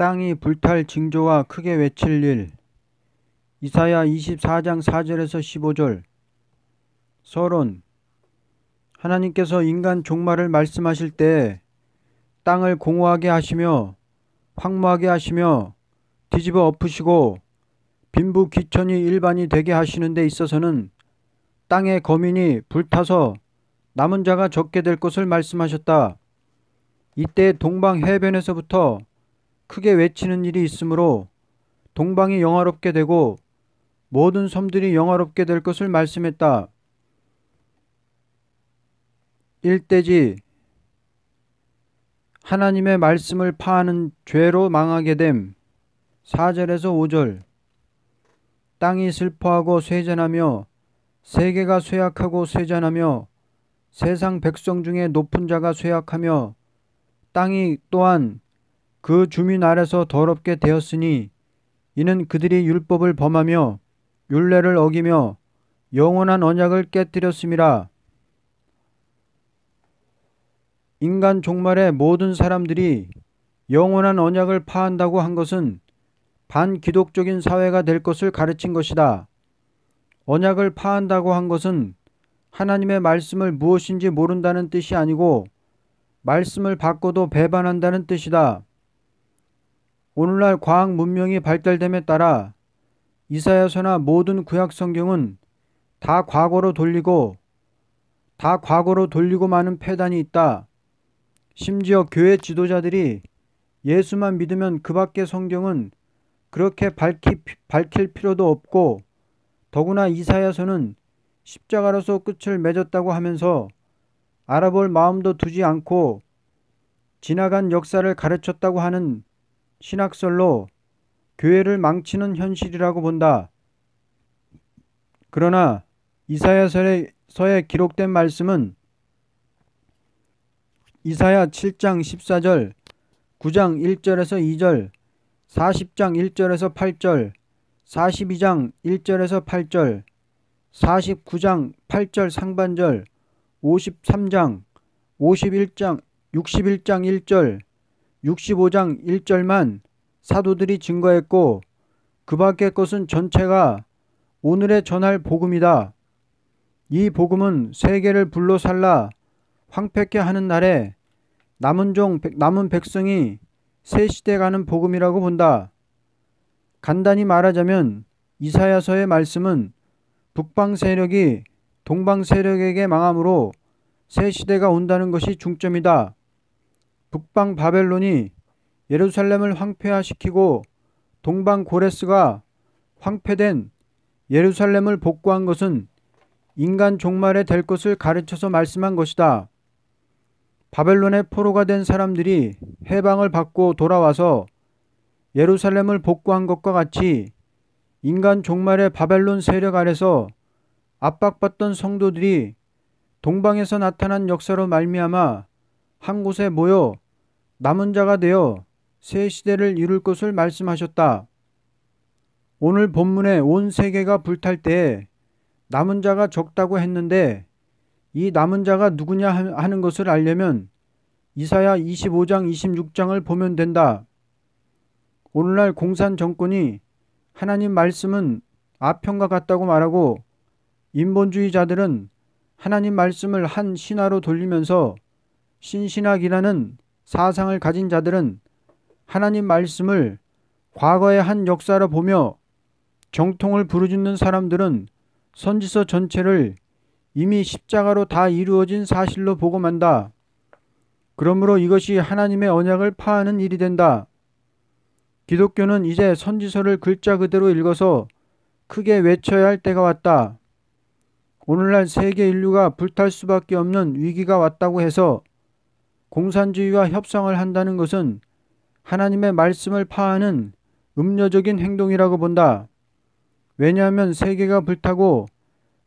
땅이 불탈 징조와 크게 외칠 일. 이사야 24장 4절에서 15절. 서론. 하나님께서 인간 종말을 말씀하실 때 땅을 공허하게 하시며 황무하게 하시며 뒤집어 엎으시고 빈부귀천이 일반이 되게 하시는 데 있어서는 땅의 거민이 불타서 남은 자가 적게 될 것을 말씀하셨다. 이때 동방 해변에서부터 크게 외치는 일이 있으므로 동방이 영화롭게 되고 모든 섬들이 영화롭게 될 것을 말씀했다. 일대지. 하나님의 말씀을 파하는 죄로 망하게 됨. 4절에서 5절. 땅이 슬퍼하고 쇠잔하며 세계가 쇠약하고 쇠잔하며 세상 백성 중에 높은 자가 쇠약하며 땅이 또한 그 주민 아래서 더럽게 되었으니 이는 그들이 율법을 범하며 율례를 어기며 영원한 언약을 깨뜨렸음이라. 인간 종말의 모든 사람들이 영원한 언약을 파한다고 한 것은 반기독적인 사회가 될 것을 가르친 것이다. 언약을 파한다고 한 것은 하나님의 말씀을 무엇인지 모른다는 뜻이 아니고 말씀을 바꿔도 배반한다는 뜻이다. 오늘날 과학 문명이 발달됨에 따라 이사야서나 모든 구약 성경은 다 과거로 돌리고 많은 폐단이 있다. 심지어 교회 지도자들이 예수만 믿으면 그 밖의 성경은 그렇게 밝힐 필요도 없고 더구나 이사야서는 십자가로서 끝을 맺었다고 하면서 알아볼 마음도 두지 않고 지나간 역사를 가르쳤다고 하는 신학설로 교회를 망치는 현실이라고 본다. 그러나 이사야서에 기록된 말씀은 이사야 7장 14절, 9장 1절에서 2절, 40장 1절에서 8절, 42장 1절에서 8절, 49장 8절 상반절, 53장, 61장 1절, 65장 1절만 사도들이 증거했고 그 밖의 것은 전체가 오늘의 전할 복음이다. 이 복음은 세계를 불로 살라 황폐케 하는 날에 남은 백성이 새 시대 가는 복음이라고 본다. 간단히 말하자면 이사야서의 말씀은 북방 세력이 동방 세력에게 망함으로 새 시대가 온다는 것이 중점이다. 북방 바벨론이 예루살렘을 황폐화시키고 동방 고레스가 황폐된 예루살렘을 복구한 것은 인간 종말에 될 것을 가르쳐서 말씀한 것이다. 바벨론의 포로가 된 사람들이 해방을 받고 돌아와서 예루살렘을 복구한 것과 같이 인간 종말의 바벨론 세력 아래서 압박받던 성도들이 동방에서 나타난 역사로 말미암아 한 곳에 모여 남은 자가 되어 새 시대를 이룰 것을 말씀하셨다. 오늘 본문에 온 세계가 불탈 때에 남은 자가 적다고 했는데 이 남은 자가 누구냐 하는 것을 알려면 이사야 25장 26장을 보면 된다. 오늘날 공산 정권이 하나님 말씀은 아편과 같다고 말하고 인본주의자들은 하나님 말씀을 한 신화로 돌리면서 신신학이라는 사상을 가진 자들은 하나님 말씀을 과거의 한 역사로 보며 정통을 부르짖는 사람들은 선지서 전체를 이미 십자가로 다 이루어진 사실로 보고만다. 그러므로 이것이 하나님의 언약을 파하는 일이 된다. 기독교는 이제 선지서를 글자 그대로 읽어서 크게 외쳐야 할 때가 왔다. 오늘날 세계 인류가 불탈 수밖에 없는 위기가 왔다고 해서 공산주의와 협상을 한다는 것은 하나님의 말씀을 파하는 음료적인 행동이라고 본다. 왜냐하면 세계가 불타고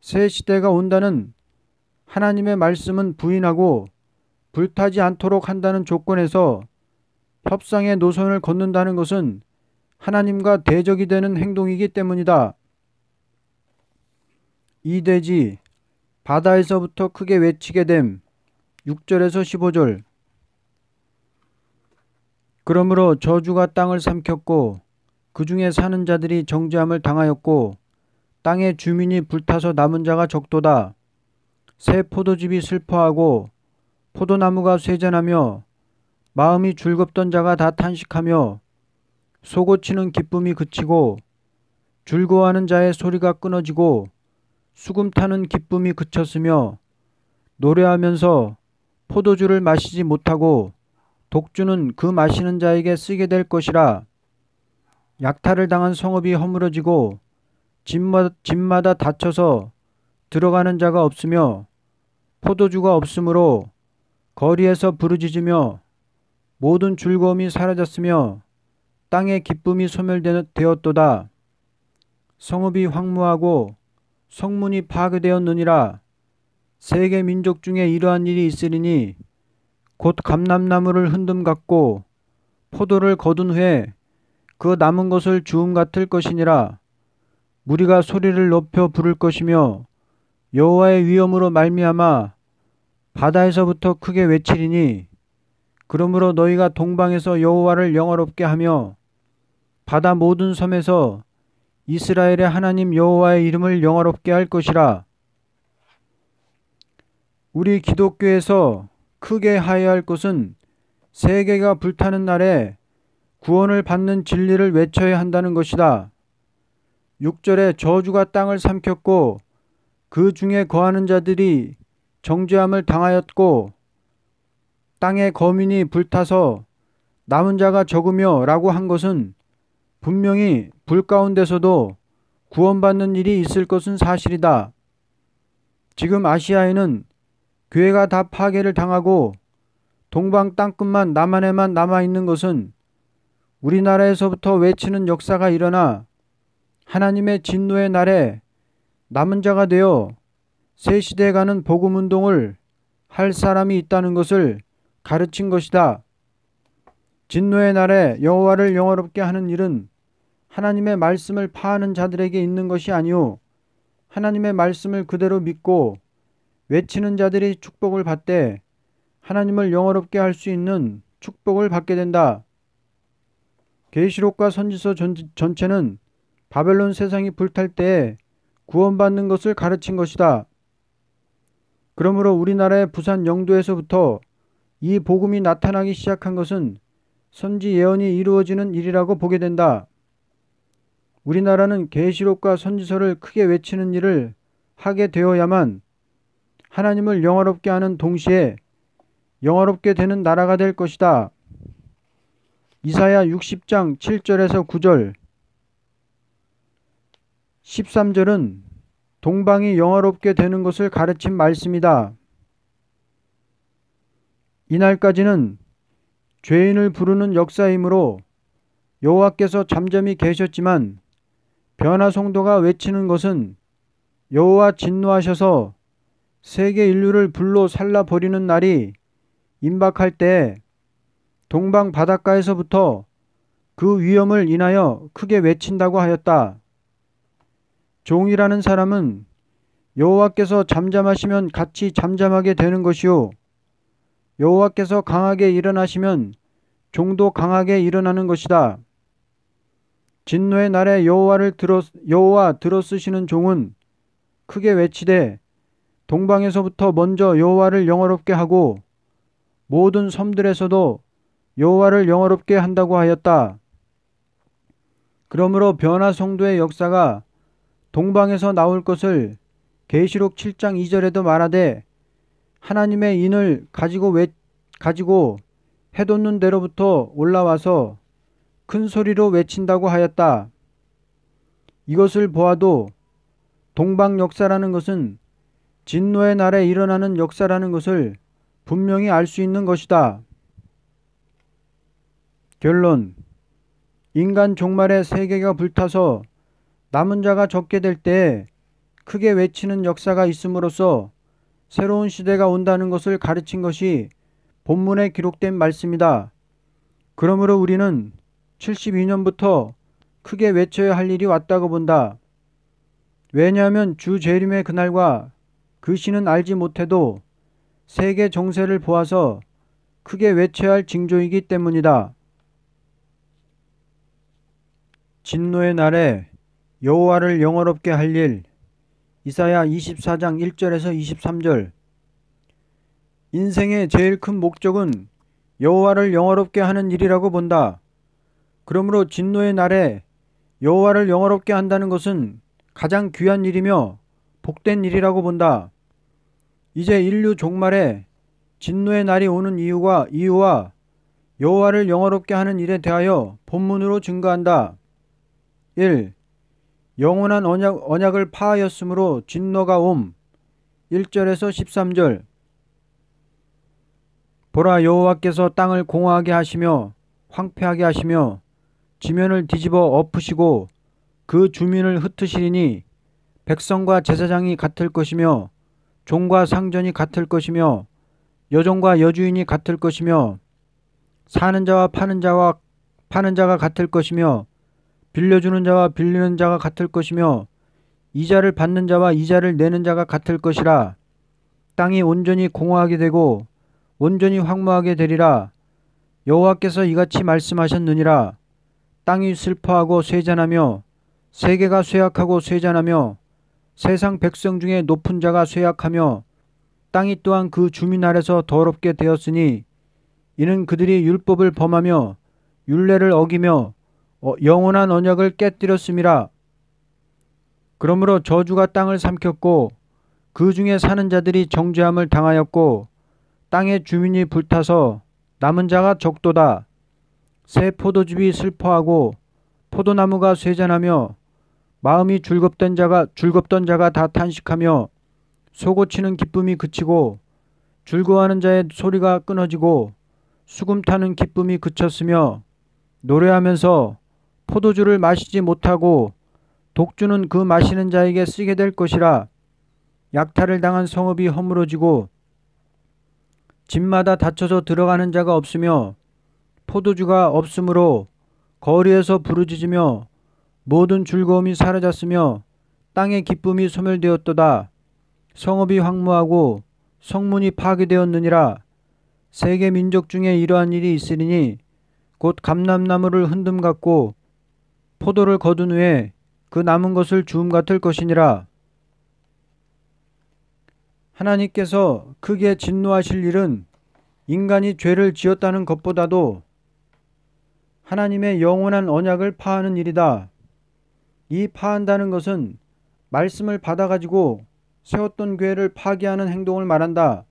새 시대가 온다는 하나님의 말씀은 부인하고 불타지 않도록 한다는 조건에서 협상의 노선을 걷는다는 것은 하나님과 대적이 되는 행동이기 때문이다. 이대지. 바다에서부터 크게 외치게 됨. 6절에서 15절. 그러므로 저주가 땅을 삼켰고 그 중에 사는 자들이 정죄함을 당하였고 땅의 주민이 불타서 남은 자가 적도다. 새 포도즙이 슬퍼하고 포도나무가 쇠잔하며 마음이 즐겁던 자가 다 탄식하며 솟구치는 기쁨이 그치고 즐거워하는 자의 소리가 끊어지고 수금 타는 기쁨이 그쳤으며 노래하면서 포도주를 마시지 못하고 독주는 그 마시는 자에게 쓰게 될 것이라. 약탈을 당한 성읍이 허물어지고 집마다 닫혀서 들어가는 자가 없으며 포도주가 없으므로 거리에서 부르짖으며 모든 즐거움이 사라졌으며 땅의 기쁨이 소멸되었도다. 성읍이 황무하고 성문이 파괴되었느니라. 세계 민족 중에 이러한 일이 있으리니 곧 감람나무를 흔듦 같고 포도를 거둔 후에 그 남은 것을 주움 같을 것이니라. 무리가 소리를 높여 부를 것이며 여호와의 위엄으로 말미암아 바다에서부터 크게 외치리니 그러므로 너희가 동방에서 여호와를 영화롭게 하며 바다 모든 섬에서 이스라엘의 하나님 여호와의 이름을 영화롭게 할 것이라. 우리 기독교에서 크게 하여야 할 것은 세계가 불타는 날에 구원을 받는 진리를 외쳐야 한다는 것이다. 6절에 저주가 땅을 삼켰고 그 중에 거하는 자들이 정죄함을 당하였고 땅의 거민이 불타서 남은 자가 적으며 라고 한 것은 분명히 불 가운데서도 구원받는 일이 있을 것은 사실이다. 지금 아시아에는 교회가 다 파괴를 당하고 동방 땅끝만 남한에만 남아있는 것은 우리나라에서부터 외치는 역사가 일어나 하나님의 진노의 날에 남은 자가 되어 새 시대에 가는 복음운동을 할 사람이 있다는 것을 가르친 것이다. 진노의 날에 여호와를 영화롭게 하는 일은 하나님의 말씀을 파하는 자들에게 있는 것이 아니오 하나님의 말씀을 그대로 믿고 외치는 자들이 축복을 받되 하나님을 영화롭게 할 수 있는 축복을 받게 된다. 계시록과 선지서 전체는 바벨론 세상이 불탈 때에 구원받는 것을 가르친 것이다. 그러므로 우리나라의 부산 영도에서부터 이 복음이 나타나기 시작한 것은 선지 예언이 이루어지는 일이라고 보게 된다. 우리나라는 계시록과 선지서를 크게 외치는 일을 하게 되어야만 하나님을 영화롭게 하는 동시에 영화롭게 되는 나라가 될 것이다. 이사야 60장 7절에서 9절 13절은 동방이 영화롭게 되는 것을 가르친 말씀이다. 이날까지는 죄인을 부르는 역사이므로 여호와께서 잠잠히 계셨지만 변화 성도가 외치는 것은 여호와 진노하셔서 세계 인류를 불로 살라버리는 날이 임박할 때 동방 바닷가에서부터 그 위험을 인하여 크게 외친다고 하였다. 종이라는 사람은 여호와께서 잠잠하시면 같이 잠잠하게 되는 것이요 여호와께서 강하게 일어나시면 종도 강하게 일어나는 것이다. 진노의 날에 여호와 들어쓰시는 종은 크게 외치되 동방에서부터 먼저 여호와를 영화롭게 하고 모든 섬들에서도 여호와를 영화롭게 한다고 하였다. 그러므로 변화 성도의 역사가 동방에서 나올 것을 계시록 7장 2절에도 말하되 하나님의 인을 가지고 해돋는 데로부터 올라와서 큰 소리로 외친다고 하였다. 이것을 보아도 동방 역사라는 것은 진노의 날에 일어나는 역사라는 것을 분명히 알 수 있는 것이다. 결론. 인간 종말에 세계가 불타서 남은 자가 적게 될 때에 크게 외치는 역사가 있음으로써 새로운 시대가 온다는 것을 가르친 것이 본문에 기록된 말씀이다. 그러므로 우리는 72년부터 크게 외쳐야 할 일이 왔다고 본다. 왜냐하면 주 재림의 그날과 그 시는 알지 못해도 세계 정세를 보아서 크게 외쳐야 할 징조이기 때문이다. 진노의 날에 여호와를 영화롭게 할 일. 이사야 24장 1절에서 23절. 인생의 제일 큰 목적은 여호와를 영화롭게 하는 일이라고 본다. 그러므로 진노의 날에 여호와를 영화롭게 한다는 것은 가장 귀한 일이며 복된 일이라고 본다. 이제 인류 종말에 진노의 날이 오는 이유와 여호와를 영화롭게 하는 일에 대하여 본문으로 증거한다. 1. 영원한 언약을 파하였으므로 진노가 옴. 1절에서 13절. 보라, 여호와께서 땅을 공허하게 하시며 황폐하게 하시며 지면을 뒤집어 엎으시고 그 주민을 흩으시리니 백성과 제사장이 같을 것이며 종과 상전이 같을 것이며 여종과 여주인이 같을 것이며 사는 자와 파는 자가 같을 것이며 빌려주는 자와 빌리는 자가 같을 것이며 이자를 받는 자와 이자를 내는 자가 같을 것이라. 땅이 온전히 공허하게 되고 온전히 황무하게 되리라. 여호와께서 이같이 말씀하셨느니라. 땅이 슬퍼하고 쇠잔하며 세계가 쇠약하고 쇠잔하며 세상 백성 중에 높은 자가 쇠약하며 땅이 또한 그 주민 아래서 더럽게 되었으니 이는 그들이 율법을 범하며 율례를 어기며 영원한 언약을 깨뜨렸음이라. 그러므로 저주가 땅을 삼켰고 그 중에 사는 자들이 정죄함을 당하였고 땅의 주민이 불타서 남은 자가 적도다. 새 포도즙이 슬퍼하고 포도나무가 쇠잔하며 마음이 즐겁던 자가 다 탄식하며 소고치는 기쁨이 그치고 즐거워하는 자의 소리가 끊어지고 수금 타는 기쁨이 그쳤으며 노래하면서 포도주를 마시지 못하고 독주는 그 마시는 자에게 쓰게 될 것이라. 약탈을 당한 성읍이 허물어지고 집마다 닫혀서 들어가는 자가 없으며 포도주가 없으므로 거리에서 부르짖으며 모든 즐거움이 사라졌으며 땅의 기쁨이 소멸되었도다. 성읍이 황무하고 성문이 파괴되었느니라. 세계 민족 중에 이러한 일이 있으리니 곧 감람나무를 흔듦 같고 포도를 거둔 후에 그 남은 것을 주움 같을 것이니라. 하나님께서 크게 진노하실 일은 인간이 죄를 지었다는 것보다도 하나님의 영원한 언약을 파하는 일이다. 이 파한다는 것은 말씀을 받아가지고 세웠던 교회를 파괴하는 행동을 말한다.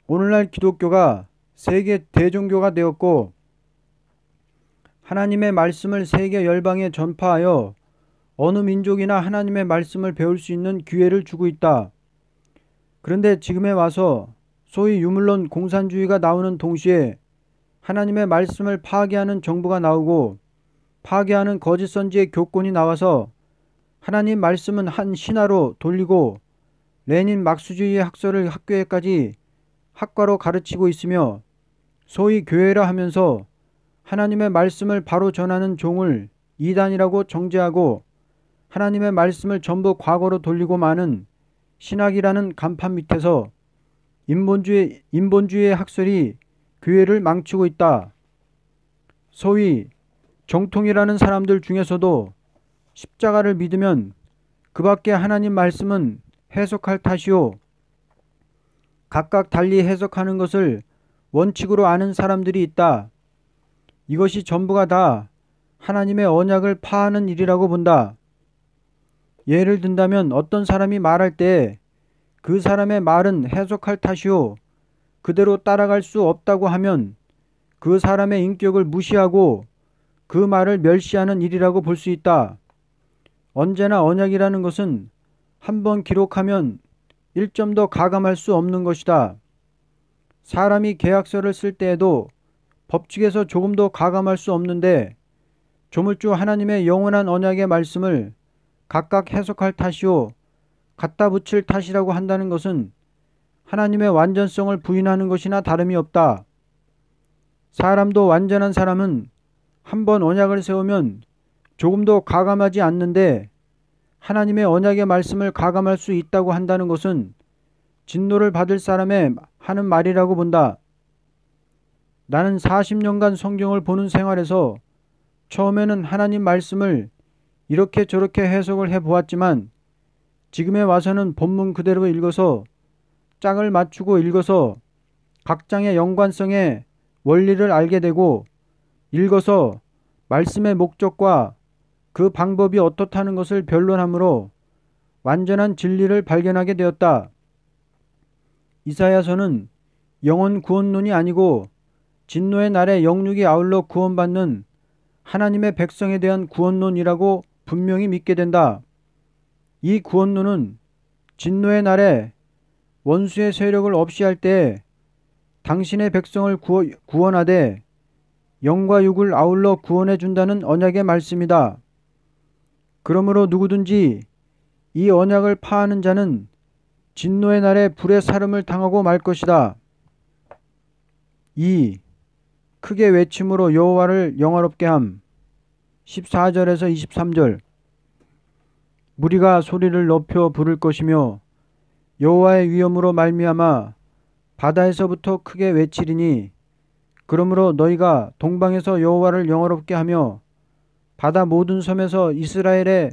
오늘날 기독교가 세계 대종교가 되었고 하나님의 말씀을 세계 열방에 전파하여 어느 민족이나 하나님의 말씀을 배울 수 있는 기회를 주고 있다. 그런데 지금에 와서 소위 유물론 공산주의가 나오는 동시에 하나님의 말씀을 파괴하는 정부가 나오고 파괴하는 거짓 선지의 교권이 나와서 하나님 말씀은 한 신화로 돌리고 레닌 막수주의의 학설을 학교에까지 학과로 가르치고 있으며 소위 교회라 하면서 하나님의 말씀을 바로 전하는 종을 이단이라고 정죄하고 하나님의 말씀을 전부 과거로 돌리고 마는 신학이라는 간판 밑에서 인본주의의 학설이 교회를 망치고 있다. 소위 정통이라는 사람들 중에서도 십자가를 믿으면 그 밖에 하나님 말씀은 해석할 탓이요 각각 달리 해석하는 것을 원칙으로 아는 사람들이 있다. 이것이 전부가 다 하나님의 언약을 파하는 일이라고 본다. 예를 든다면 어떤 사람이 말할 때 그 사람의 말은 해석할 탓이요 그대로 따라갈 수 없다고 하면 그 사람의 인격을 무시하고 그 말을 멸시하는 일이라고 볼 수 있다. 언제나 언약이라는 것은 한번 기록하면 1점도 가감할 수 없는 것이다. 사람이 계약서를 쓸 때에도 법칙에서 조금도 가감할 수 없는데 조물주 하나님의 영원한 언약의 말씀을 각각 해석할 탓이요 갖다 붙일 탓이라고 한다는 것은 하나님의 완전성을 부인하는 것이나 다름이 없다. 사람도 완전한 사람은 한번 언약을 세우면 조금도 가감하지 않는데 하나님의 언약의 말씀을 가감할 수 있다고 한다는 것은 진노를 받을 사람의 하는 말이라고 본다. 나는 40년간 성경을 보는 생활에서 처음에는 하나님 말씀을 이렇게 저렇게 해석을 해보았지만 지금에 와서는 본문 그대로 읽어서 짝을 맞추고 읽어서 각 장의 연관성의 원리를 알게 되고 읽어서 말씀의 목적과 그 방법이 어떻다는 것을 변론함으로 완전한 진리를 발견하게 되었다. 이사야서는 영혼 구원론이 아니고 진노의 날에 영육이 아울러 구원받는 하나님의 백성에 대한 구원론이라고 분명히 믿게 된다. 이 구원론은 진노의 날에 원수의 세력을 없이 할 때에 당신의 백성을 구원하되 영과 육을 아울러 구원해 준다는 언약의 말씀이다. 그러므로 누구든지 이 언약을 파하는 자는 진노의 날에 불의 사름을 당하고 말 것이다. 2. 크게 외침으로 여호와를 영화롭게 함. 14절에서 23절. 무리가 소리를 높여 부를 것이며 여호와의 위엄으로 말미암아 바다에서부터 크게 외치리니 그러므로 너희가 동방에서 여호와를 영화롭게 하며 바다 모든 섬에서 이스라엘의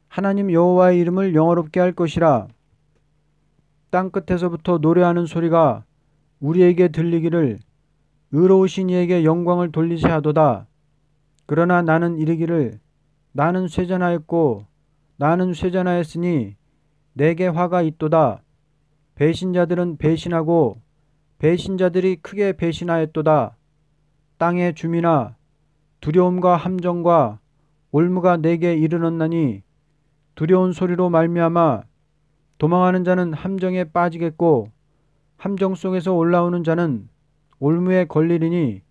하나님 여호와의 이름을 영화롭게 할 것이라. 땅끝에서부터 노래하는 소리가 우리에게 들리기를 의로우신 이에게 영광을 돌리세 하도다. 그러나 나는 이르기를 나는 쇠잔하였고 나는 쇠잔하였으니 내게 화가 있도다. 배신자들은 배신하고 배신자들이 크게 배신하였도다. 땅의 주민아 두려움과 함정과 올무가 내게 이르렀나니 두려운 소리로 말미암아 도망하는 자는 함정에 빠지겠고 함정 속에서 올라오는 자는 올무에 걸리리니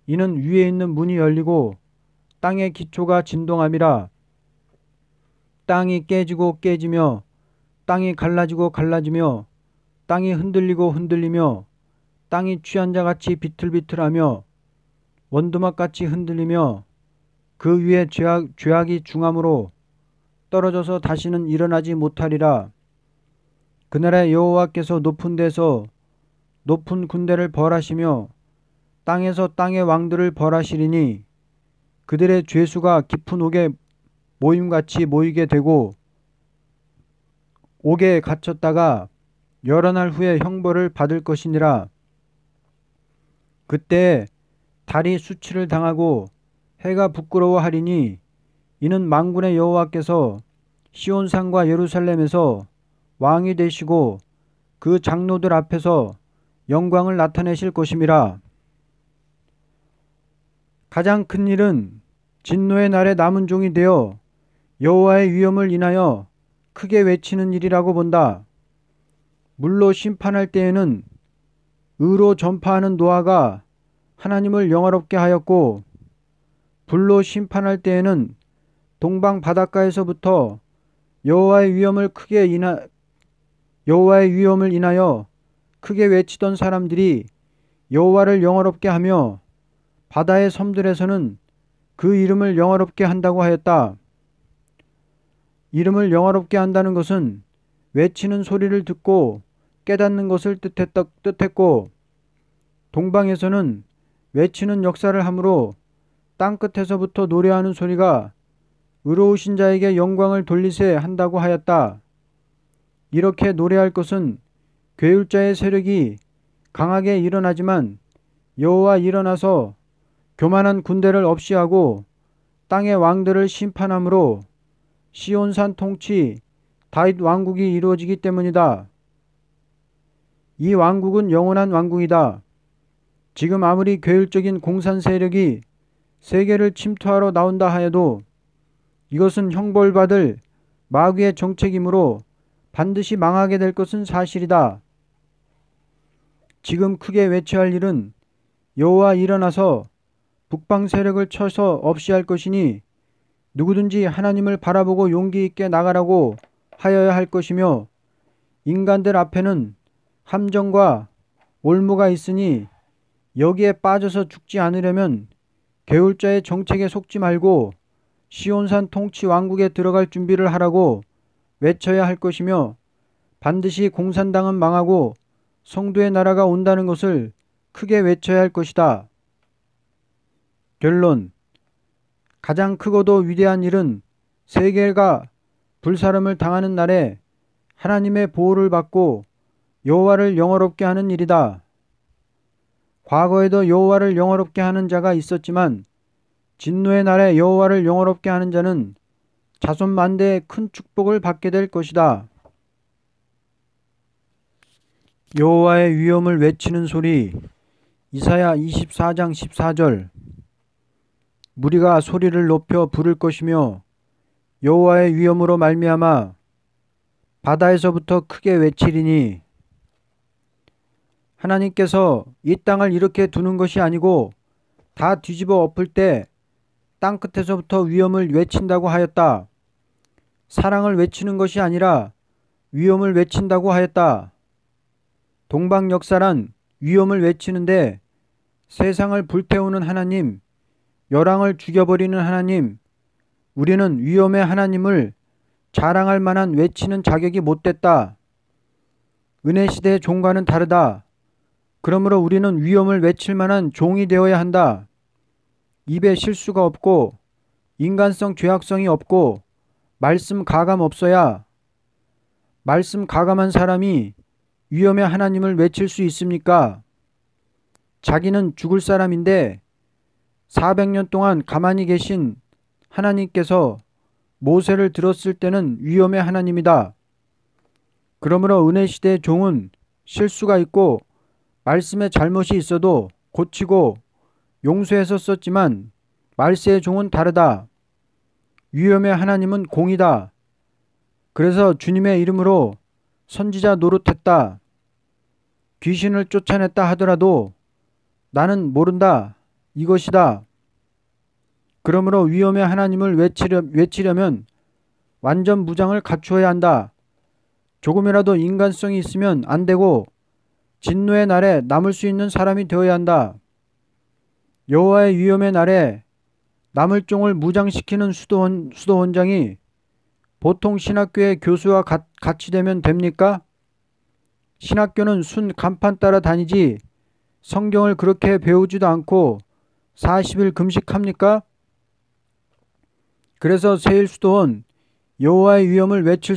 이는 위에 있는 문이 열리고 땅의 기초가 진동함이라. 땅이 깨지고 깨지며 땅이 갈라지고 갈라지며 땅이 흔들리고 흔들리며 땅이 취한 자같이 비틀비틀하며 원두막같이 흔들리며 그 위에 죄악이 중함으로 떨어져서 다시는 일어나지 못하리라. 그날에 여호와께서 높은 데서 높은 군대를 벌하시며 땅에서 땅의 왕들을 벌하시리니 그들의 죄수가 깊은 옥에 모임같이 모이게 되고 옥에 갇혔다가 여러 날 후에 형벌을 받을 것이니라. 그때 달이 수치를 당하고 해가 부끄러워하리니 이는 만군의 여호와께서 시온산과 예루살렘에서 왕이 되시고 그 장로들 앞에서 영광을 나타내실 것임이라. 가장 큰 일은 진노의 날에 남은 종이 되어 여호와의 위엄을 인하여 크게 외치는 일이라고 본다. 물로 심판할 때에는 의로 전파하는 노아가 하나님을 영화롭게 하였고 불로 심판할 때에는 동방 바닷가에서부터 여호와의 위엄을 인하여 크게 외치던 사람들이 여호와를 영화롭게 하며 바다의 섬들에서는 그 이름을 영화롭게 한다고 하였다. 이름을 영화롭게 한다는 것은 외치는 소리를 듣고 깨닫는 것을 뜻했고 동방에서는 외치는 역사를 하므로 땅끝에서부터 노래하는 소리가 의로우신 자에게 영광을 돌리세 한다고 하였다. 이렇게 노래할 것은 괴율자의 세력이 강하게 일어나지만 여호와 일어나서 교만한 군대를 없이하고 땅의 왕들을 심판함으로 시온산 통치 다윗 왕국이 이루어지기 때문이다. 이 왕국은 영원한 왕국이다. 지금 아무리 괴율적인 공산 세력이 세계를 침투하러 나온다 하여도 이것은 형벌받을 마귀의 정책이므로 반드시 망하게 될 것은 사실이다. 지금 크게 외쳐야 할 일은 여호와 일어나서 북방 세력을 쳐서 없이 할 것이니 누구든지 하나님을 바라보고 용기 있게 나가라고 하여야 할 것이며 인간들 앞에는 함정과 올무가 있으니 여기에 빠져서 죽지 않으려면 괴울자의 정책에 속지 말고 시온산 통치 왕국에 들어갈 준비를 하라고 외쳐야 할 것이며 반드시 공산당은 망하고 성도의 나라가 온다는 것을 크게 외쳐야 할 것이다. 결론. 가장 크고도 위대한 일은 세계가 불사름을 당하는 날에 하나님의 보호를 받고 여호와를 영화롭게 하는 일이다. 과거에도 여호와를 영화롭게 하는 자가 있었지만 진노의 날에 여호와를 영화롭게 하는 자는 자손 만대의 큰 축복을 받게 될 것이다. 여호와의 위엄을 외치는 소리. 이사야 24장 14절. 무리가 소리를 높여 부를 것이며 여호와의 위엄으로 말미암아 바다에서부터 크게 외치리니. 하나님께서 이 땅을 이렇게 두는 것이 아니고 다 뒤집어 엎을 때 땅끝에서부터 위엄을 외친다고 하였다. 사랑을 외치는 것이 아니라 위엄을 외친다고 하였다. 동방 역사란 위엄을 외치는데 세상을 불태우는 하나님, 열왕을 죽여버리는 하나님, 우리는 위엄의 하나님을 자랑할 만한 외치는 자격이 못됐다. 은혜시대의 종과는 다르다. 그러므로 우리는 위엄을 외칠 만한 종이 되어야 한다. 입에 실수가 없고 인간성 죄악성이 없고 말씀 가감 없어야. 말씀 가감한 사람이 위엄의 하나님을 외칠 수 있습니까? 자기는 죽을 사람인데 400년 동안 가만히 계신 하나님께서 모세를 들었을 때는 위엄의 하나님이다. 그러므로 은혜시대의 종은 실수가 있고 말씀에 잘못이 있어도 고치고 용서해서 썼지만 말세의 종은 다르다. 위엄의 하나님은 공이다. 그래서 주님의 이름으로 선지자 노릇했다. 귀신을 쫓아냈다 하더라도 나는 모른다. 이것이다. 그러므로 위엄의 하나님을 외치려면 완전 무장을 갖추어야 한다. 조금이라도 인간성이 있으면 안 되고 진노의 날에 남을 수 있는 사람이 되어야 한다. 여호와의 위엄의 날에 남을 종을 무장시키는 수도원장이 보통 신학교의 교수와 같이 되면 됩니까? 신학교는 순 간판 따라 다니지 성경을 그렇게 배우지도 않고 40일 금식합니까? 그래서 세일 수도원 여호와의 위엄을 외칠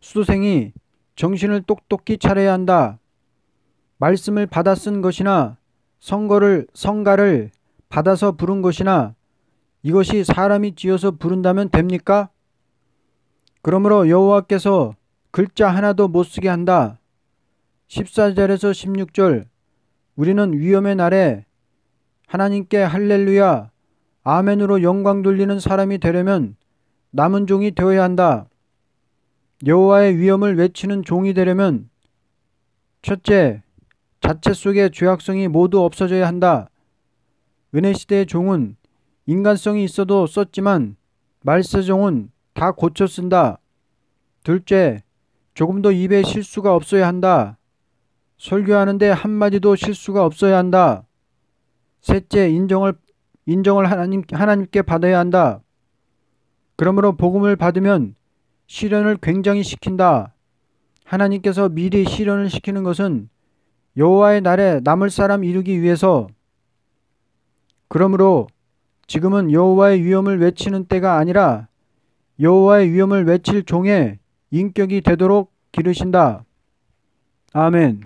수도생이 정신을 똑똑히 차려야 한다. 말씀을 받아 쓴 것이나 성가를 받아서 부른 것이나 이것이 사람이 지어서 부른다면 됩니까? 그러므로 여호와께서 글자 하나도 못 쓰게 한다. 14절에서 16절. 우리는 위엄의 날에 하나님께 할렐루야 아멘으로 영광 돌리는 사람이 되려면 남은 종이 되어야 한다. 여호와의 위엄을 외치는 종이 되려면 첫째, 자체 속의 죄악성이 모두 없어져야 한다. 은혜시대의 종은 인간성이 있어도 썼지만 말세종은 다 고쳐 쓴다. 둘째, 조금도 입에 실수가 없어야 한다. 설교하는데 한마디도 실수가 없어야 한다. 셋째, 인정을 하나님께 받아야 한다. 그러므로 복음을 받으면 실현을 굉장히 시킨다. 하나님께서 미리 실현을 시키는 것은 여호와의 날에 남을 사람 이루기 위해서. 그러므로 지금은 여호와의 위엄을 외치는 때가 아니라 여호와의 위엄을 외칠 종의 인격이 되도록 기르신다. 아멘.